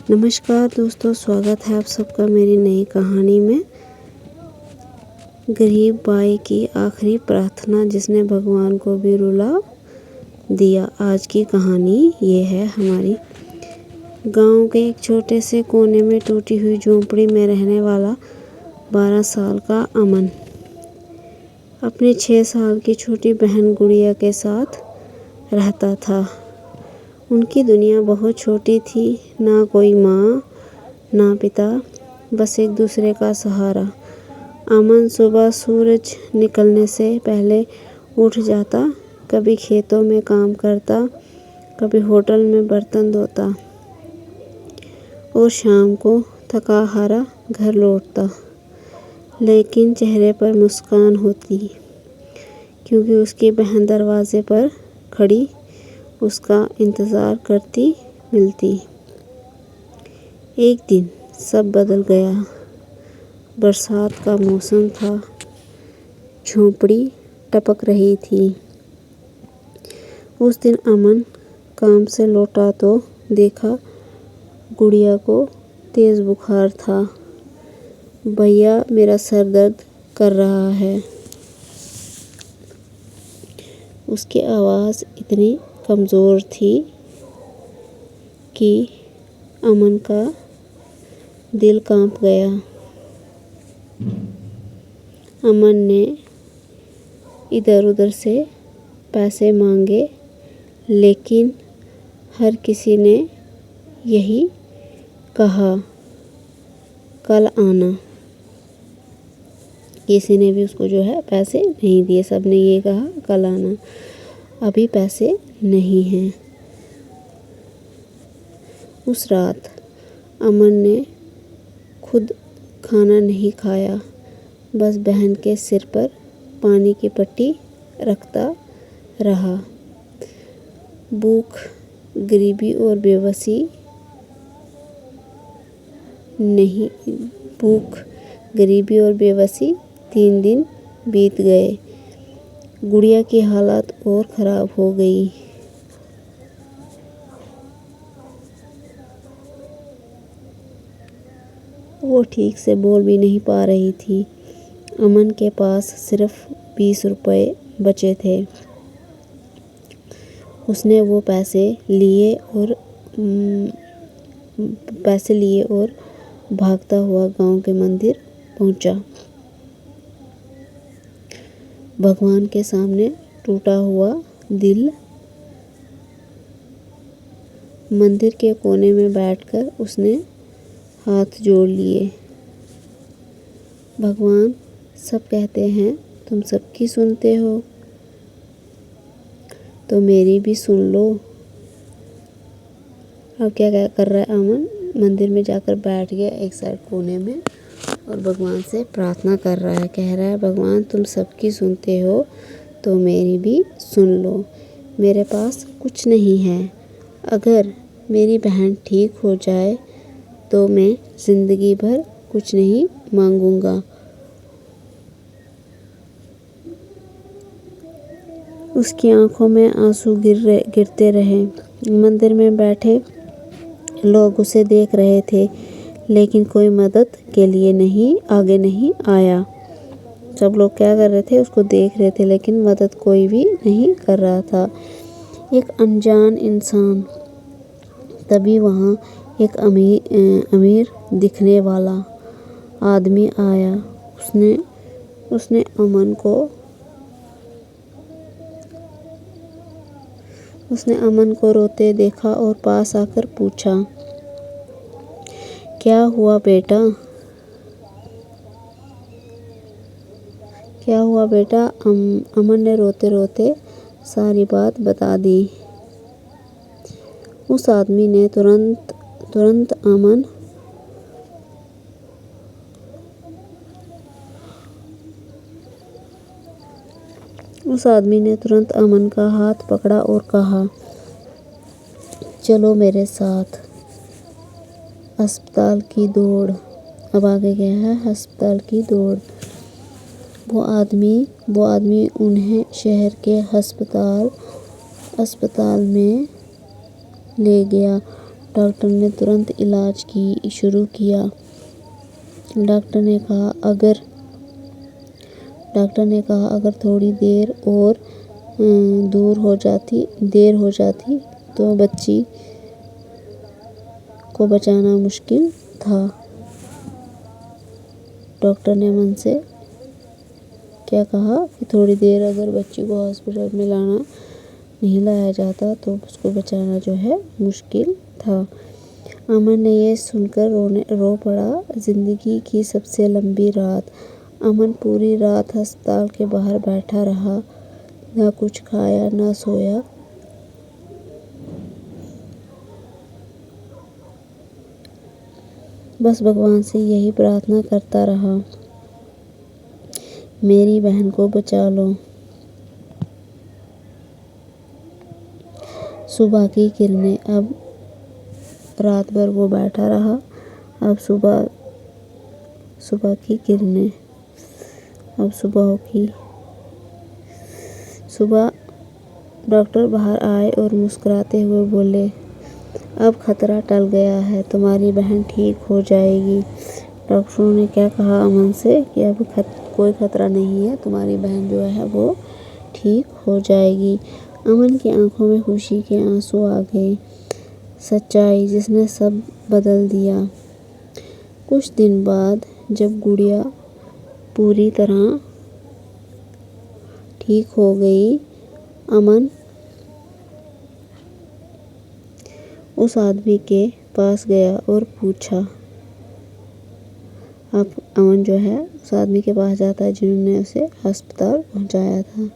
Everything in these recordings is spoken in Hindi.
नमस्कार दोस्तों, स्वागत है आप सबका मेरी नई कहानी में। गरीब बाई की आखिरी प्रार्थना जिसने भगवान को भी रुला दिया। आज की कहानी ये है हमारी। गांव के एक छोटे से कोने में टूटी हुई झोंपड़ी में रहने वाला 12 साल का अमन अपनी 6 साल की छोटी बहन गुड़िया के साथ रहता था। उनकी दुनिया बहुत छोटी थी, ना कोई माँ ना पिता, बस एक दूसरे का सहारा। अमन सुबह सूरज निकलने से पहले उठ जाता, कभी खेतों में काम करता, कभी होटल में बर्तन धोता और शाम को थका हारा घर लौटता। लेकिन चेहरे पर मुस्कान होती, क्योंकि उसकी बहन दरवाजे पर खड़ी उसका इंतज़ार करती मिलती। एक दिन सब बदल गया। बरसात का मौसम था, झोंपड़ी टपक रही थी। उस दिन अमन काम से लौटा तो देखा गुड़िया को तेज़ बुखार था। भैया, मेरा सर दर्द कर रहा है। उसकी आवाज़ इतनी कमज़ोर थी कि अमन का दिल कांप गया। अमन ने इधर उधर से पैसे मांगे, लेकिन हर किसी ने यही कहा, कल आना। किसी ने भी उसको जो है पैसे नहीं दिए। सब ने ये कहा, कल आना, अभी पैसे नहीं हैं। उस रात अमन ने खुद खाना नहीं खाया, बस बहन के सिर पर पानी की पट्टी रखता रहा। भूख, गरीबी और बेबसी नहीं भूख, गरीबी और बेबसी 3 दिन बीत गए। गुड़िया की हालत और ख़राब हो गई। वो ठीक से बोल भी नहीं पा रही थी। अमन के पास सिर्फ 20 रुपए बचे थे। उसने वो पैसे लिए और भागता हुआ गांव के मंदिर पहुंचा। भगवान के सामने टूटा हुआ दिल, मंदिर के कोने में बैठकर उसने हाथ जोड़ लिए। भगवान, सब कहते हैं तुम सबकी सुनते हो, तो मेरी भी सुन लो। अब क्या कर रहा है अमन? मंदिर में जाकर बैठ गया एक साइड कोने में और भगवान से प्रार्थना कर रहा है। कह रहा है, भगवान तुम सबकी सुनते हो तो मेरी भी सुन लो। मेरे पास कुछ नहीं है। अगर मेरी बहन ठीक हो जाए तो मैं ज़िंदगी भर कुछ नहीं मांगूंगा। उसकी आंखों में आंसू गिरते रहे। मंदिर में बैठे लोग उसे देख रहे थे, लेकिन कोई मदद के लिए आगे नहीं आया। सब लोग क्या कर रहे थे? उसको देख रहे थे, लेकिन मदद कोई भी नहीं कर रहा था। एक अनजान इंसान। तभी वहाँ एक अमीर दिखने वाला आदमी आया। उसने अमन को रोते देखा और पास आकर पूछा, क्या हुआ बेटा? क्या हुआ बेटा? अमन ने रोते रोते सारी बात बता दी। उस आदमी ने तुरंत अमन का हाथ पकड़ा और कहा, चलो मेरे साथ। अस्पताल की दौड़। अब आगे गया है अस्पताल की दौड़। वो आदमी उन्हें शहर के अस्पताल में ले गया। डॉक्टर ने तुरंत इलाज की शुरू किया। डॉक्टर ने कहा अगर थोड़ी देर और देर हो जाती तो बच्ची को बचाना मुश्किल था। डॉक्टर ने मन से क्या कहा कि थोड़ी देर अगर बच्ची को हॉस्पिटल में नहीं लाया जाता तो उसको बचाना जो है मुश्किल था। अमन ने ये सुनकर रो पड़ा। जिंदगी की सबसे लंबी रात। अमन पूरी रात अस्पताल के बाहर बैठा रहा, ना कुछ खाया ना सोया। बस भगवान से यही प्रार्थना करता रहा, मेरी बहन को बचा लो। सुबह की किरणें। अब रात भर वो बैठा रहा। अब सुबह की किरणें। अब सुबह डॉक्टर बाहर आए और मुस्कुराते हुए बोले, अब खतरा टल गया है, तुम्हारी बहन ठीक हो जाएगी। डॉक्टरों ने क्या कहा अमन से कि अब कोई खतरा नहीं है, तुम्हारी बहन जो है वो ठीक हो जाएगी। अमन की आंखों में खुशी के आंसू आ गए। सच्चाई जिसने सब बदल दिया। कुछ दिन बाद जब गुड़िया पूरी तरह ठीक हो गई, अमन उस आदमी के पास गया और पूछा। अब अमन जो है उस आदमी के पास जाता है जिन्होंने उसे अस्पताल पहुंचाया था।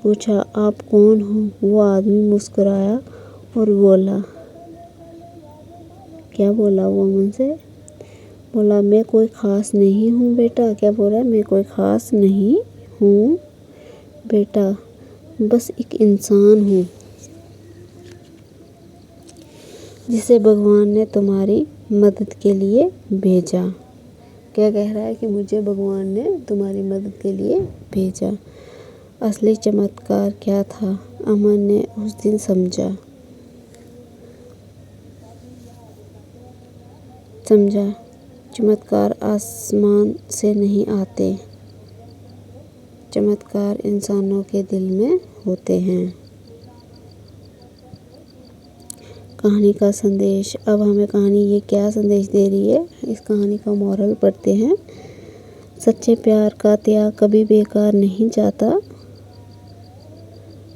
पूछा, आप कौन हो? वो आदमी मुस्कुराया और बोला, क्या बोला वो अमन से? बोला, मैं कोई ख़ास नहीं हूँ बेटा। क्या बोला? मैं कोई ख़ास नहीं हूँ बेटा, बस एक इंसान हूँ जिसे भगवान ने तुम्हारी मदद के लिए भेजा। क्या कह रहा है कि मुझे भगवान ने तुम्हारी मदद के लिए भेजा। असली चमत्कार क्या था, अमन ने उस दिन समझा। चमत्कार आसमान से नहीं आते, चमत्कार इंसानों के दिल में होते हैं। कहानी का संदेश। अब हमें कहानी ये क्या संदेश दे रही है, इस कहानी का मोरल पढ़ते हैं। सच्चे प्यार का त्याग कभी बेकार नहीं जाता।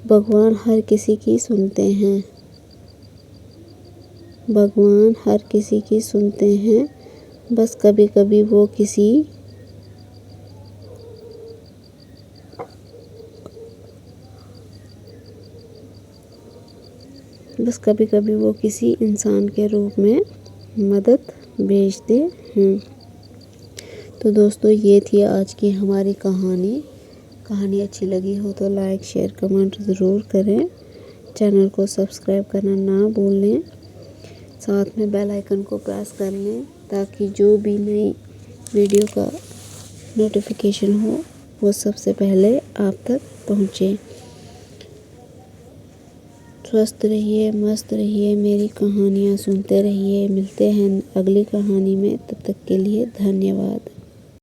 भगवान हर किसी की सुनते हैं। भगवान हर किसी की सुनते हैं, बस कभी कभी वो किसी इंसान के रूप में मदद भेजते हैं। तो दोस्तों ये थी आज की हमारी कहानी अच्छी लगी हो तो लाइक शेयर कमेंट ज़रूर करें। चैनल को सब्सक्राइब करना ना भूलें, साथ में बेल आइकन को प्रेस कर लें ताकि जो भी नई वीडियो का नोटिफिकेशन हो वो सबसे पहले आप तक पहुँचे। स्वस्थ रहिए, मस्त रहिए, मेरी कहानियाँ सुनते रहिए। मिलते हैं अगली कहानी में, तब तक के लिए धन्यवाद।